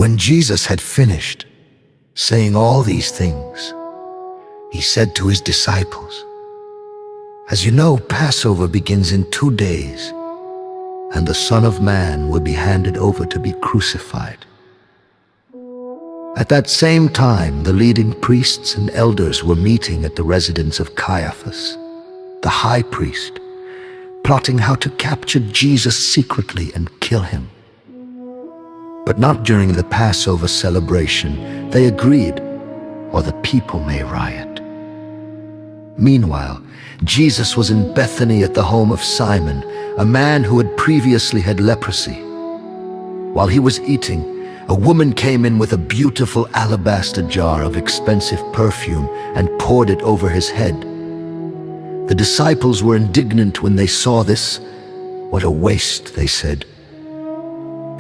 When Jesus had finished saying all these things, he said to his disciples, "As you know, Passover begins in 2 days, and the Son of Man will be handed over to be crucified." At that same time, the leading priests and elders were meeting at the residence of Caiaphas, the high priest, plotting how to capture Jesus secretly and kill him. But not during the Passover celebration, they agreed, or the people may riot. Meanwhile, Jesus was in Bethany at the home of Simon, a man who had previously had leprosy. While he was eating, a woman came in with a beautiful alabaster jar of expensive perfume and poured it over his head. The disciples were indignant when they saw this. "What a waste," they said.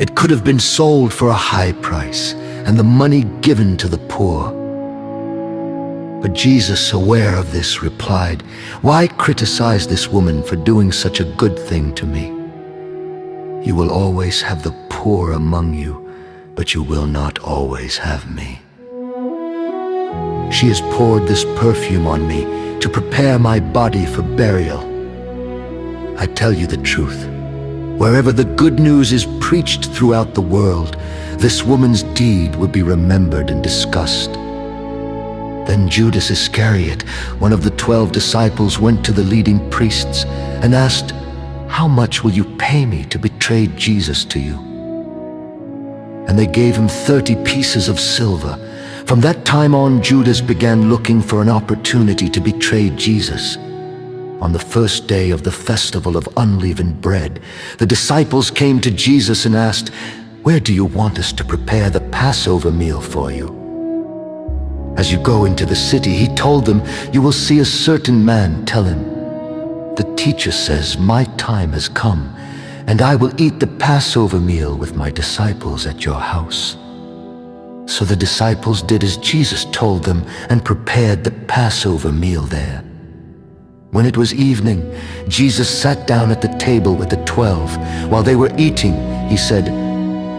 "It could have been sold for a high price and the money given to the poor." But Jesus, aware of this, replied, "Why criticize this woman for doing such a good thing to me? You will always have the poor among you, but you will not always have me. She has poured this perfume on me to prepare my body for burial. I tell you the truth. Wherever the good news is preached throughout the world, this woman's deed will be remembered and discussed." Then Judas Iscariot, one of the 12 disciples, went to the leading priests and asked, "How much will you pay me to betray Jesus to you?" And they gave him 30 pieces of silver. From that time on, Judas began looking for an opportunity to betray Jesus. On the first day of the festival of unleavened bread, the disciples came to Jesus and asked, "Where do you want us to prepare the Passover meal for you?" As you go into the city, he told them, "You will see a certain man. Tell him, 'The teacher says, my time has come, and I will eat the Passover meal with my disciples at your house.'" So the disciples did as Jesus told them and prepared the Passover meal there. When it was evening, Jesus sat down at the table with the 12. While they were eating, he said,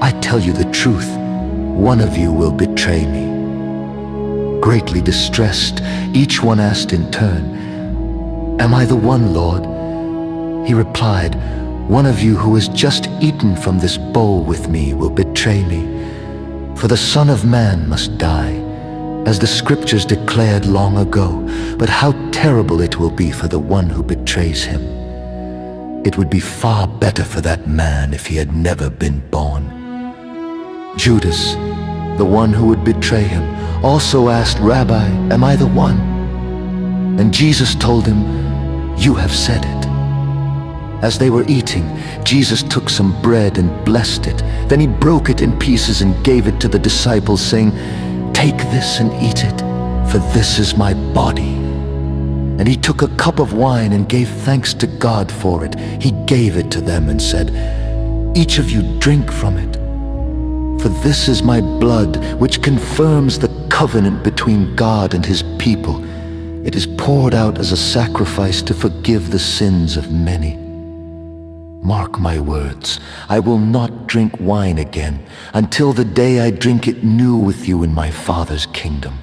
"I tell you the truth, one of you will betray me." Greatly distressed, each one asked in turn, "Am I the one, Lord?" He replied, "One of you who has just eaten from this bowl with me will betray me. For the Son of Man must die, as the Scriptures declared long ago, but how terrible it will be for the one who betrays him. It would be far better for that man if he had never been born." Judas, the one who would betray him, also asked, "Rabbi, am I the one?" And Jesus told him, "You have said it." As they were eating, Jesus took some bread and blessed it. Then he broke it in pieces and gave it to the disciples, saying, "Take this and eat it, for this is my body." And he took a cup of wine and gave thanks to God for it. He gave it to them and said, "Each of you drink from it. For this is my blood, which confirms the covenant between God and his people. It is poured out as a sacrifice to forgive the sins of many. Mark my words, I will not drink wine again until the day I drink it new with you in my Father's kingdom."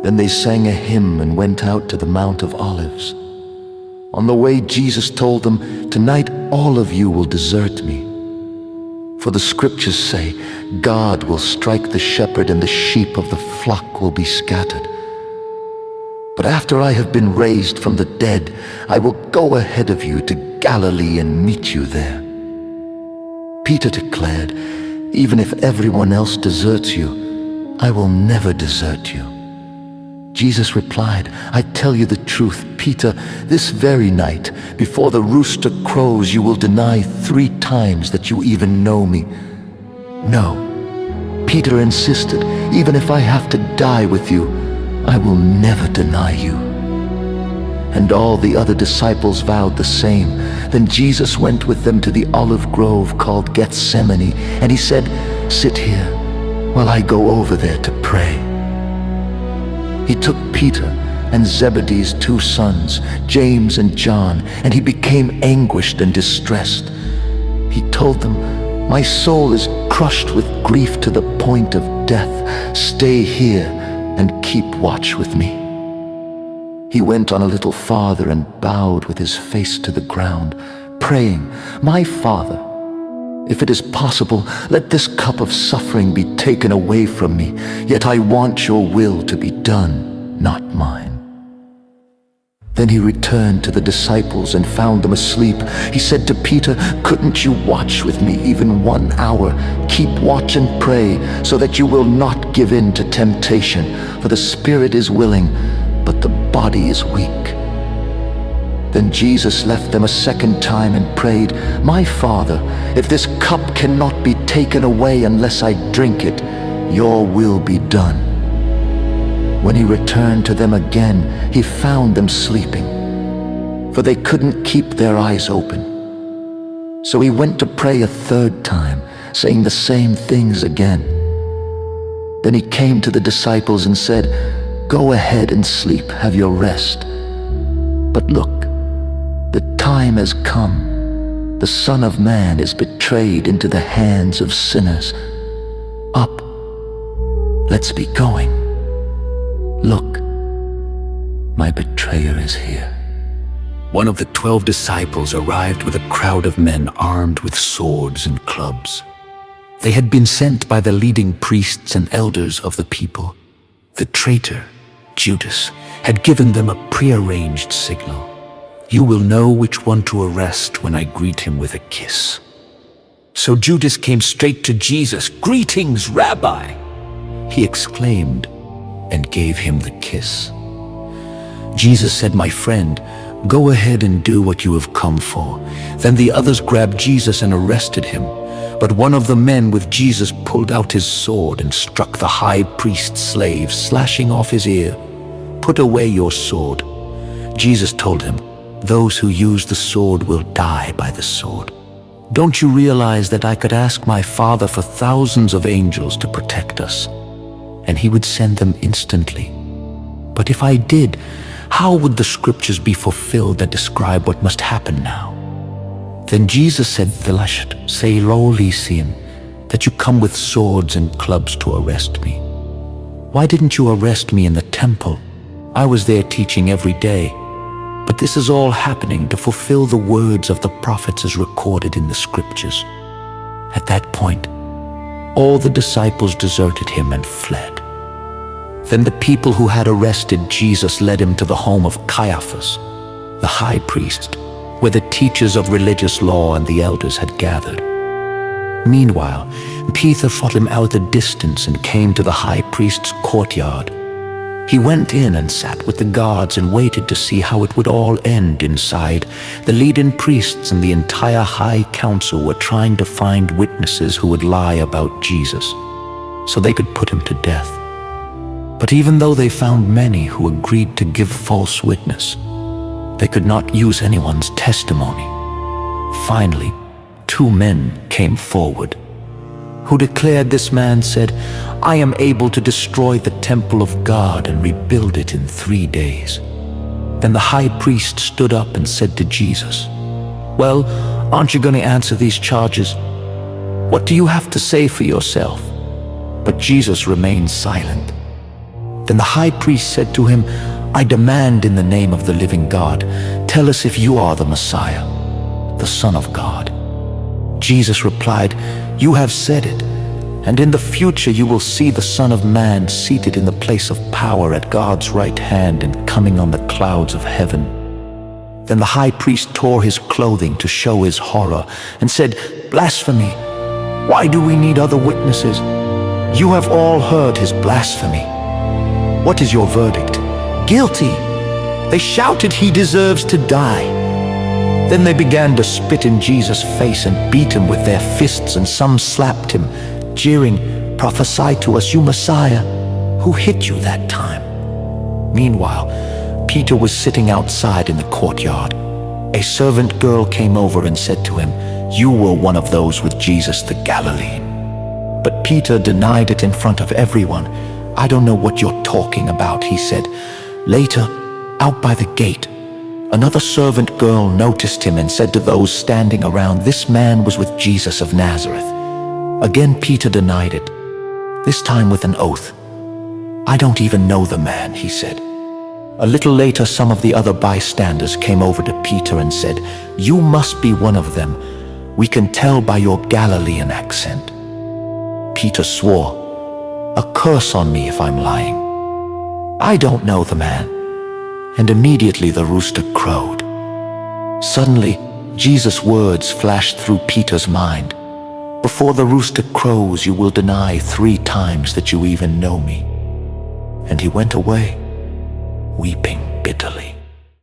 Then they sang a hymn and went out to the Mount of Olives. On the way, Jesus told them, "Tonight all of you will desert me. For the Scriptures say, God will strike the shepherd and the sheep of the flock will be scattered. But after I have been raised from the dead, I will go ahead of you to Galilee and meet you there." Peter declared, "Even if everyone else deserts you, I will never desert you." Jesus replied, "I tell you the truth, Peter, this very night, before the rooster crows, you will deny 3 times that you even know me." "No," Peter insisted, "even if I have to die with you, I will never deny you." And all the other disciples vowed the same. Then Jesus went with them to the olive grove called Gethsemane, and he said, "Sit here while I go over there to pray." He took Peter and Zebedee's 2 sons, James and John, and he became anguished and distressed. He told them, "My soul is crushed with grief to the point of death, stay here and keep watch with me." He went on a little farther and bowed with his face to the ground, praying, "My Father, if it is possible, let this cup of suffering be taken away from me, yet I want your will to be done, not mine." Then he returned to the disciples and found them asleep. He said to Peter, "Couldn't you watch with me even 1 hour? Keep watch and pray, so that you will not give in to temptation. For the spirit is willing, but the body is weak." Then Jesus left them a second time and prayed, "My Father, if this cup cannot be taken away unless I drink it, your will be done." When he returned to them again, he found them sleeping, for they couldn't keep their eyes open. So he went to pray a third time, saying the same things again. Then he came to the disciples and said, "Go ahead and sleep, have your rest. But look, the time has come. The Son of Man is betrayed into the hands of sinners. Up, let's be going. Look, my betrayer is here." One of the 12 disciples arrived with a crowd of men armed with swords and clubs. They had been sent by the leading priests and elders of the people. The traitor, Judas, had given them a prearranged signal. "You will know which one to arrest when I greet him with a kiss." So Judas came straight to Jesus. "Greetings, Rabbi!" he exclaimed, and gave him the kiss. Jesus said, "My friend, go ahead and do what you have come for." Then the others grabbed Jesus and arrested him. But one of the men with Jesus pulled out his sword and struck the high priest's slave, slashing off his ear. "Put away your sword." Jesus told him, "Those who use the sword will die by the sword. Don't you realize that I could ask my Father for thousands of angels to protect us, and he would send them instantly? But if I did, how would the scriptures be fulfilled that describe what must happen now?" Then Jesus said, "Thelashit, say Lolisian, that you come with swords and clubs to arrest me. Why didn't you arrest me in the temple? I was there teaching every day. But this is all happening to fulfill the words of the prophets as recorded in the scriptures." At that point, all the disciples deserted him and fled. Then the people who had arrested Jesus led him to the home of Caiaphas, the high priest, where the teachers of religious law and the elders had gathered. Meanwhile, Peter fought him out at a distance and came to the high priest's courtyard. He went in and sat with the guards and waited to see how it would all end inside. The leading priests and the entire high council were trying to find witnesses who would lie about Jesus, so they could put him to death. But even though they found many who agreed to give false witness, they could not use anyone's testimony. Finally, 2 men came forward, who declared this man said, "I am able to destroy the temple of God and rebuild it in 3 days." Then the high priest stood up and said to Jesus, "Well, aren't you going to answer these charges? What do you have to say for yourself?" But Jesus remained silent. Then the high priest said to him, "I demand in the name of the living God, tell us if you are the Messiah, the Son of God." Jesus replied, "You have said it, and in the future you will see the Son of Man seated in the place of power at God's right hand and coming on the clouds of heaven." Then the high priest tore his clothing to show his horror and said, "Blasphemy! Why do we need other witnesses? You have all heard his blasphemy. What is your verdict?" "Guilty!" They shouted, "He deserves to die." Then they began to spit in Jesus' face and beat him with their fists, and some slapped him, jeering, "Prophesy to us, you Messiah. Who hit you that time?" Meanwhile, Peter was sitting outside in the courtyard. A servant girl came over and said to him, "You were one of those with Jesus the Galilean." But Peter denied it in front of everyone. "I don't know what you're talking about," he said. Later, out by the gate, another servant girl noticed him and said to those standing around, "This man was with Jesus of Nazareth." Again Peter denied it, this time with an oath. "I don't even know the man," he said. A little later, some of the other bystanders came over to Peter and said, "You must be one of them. We can tell by your Galilean accent." Peter swore, "A curse on me if I'm lying. I don't know the man." And immediately the rooster crowed. Suddenly, Jesus' words flashed through Peter's mind. "Before the rooster crows, you will deny 3 times that you even know me." And he went away, weeping bitterly.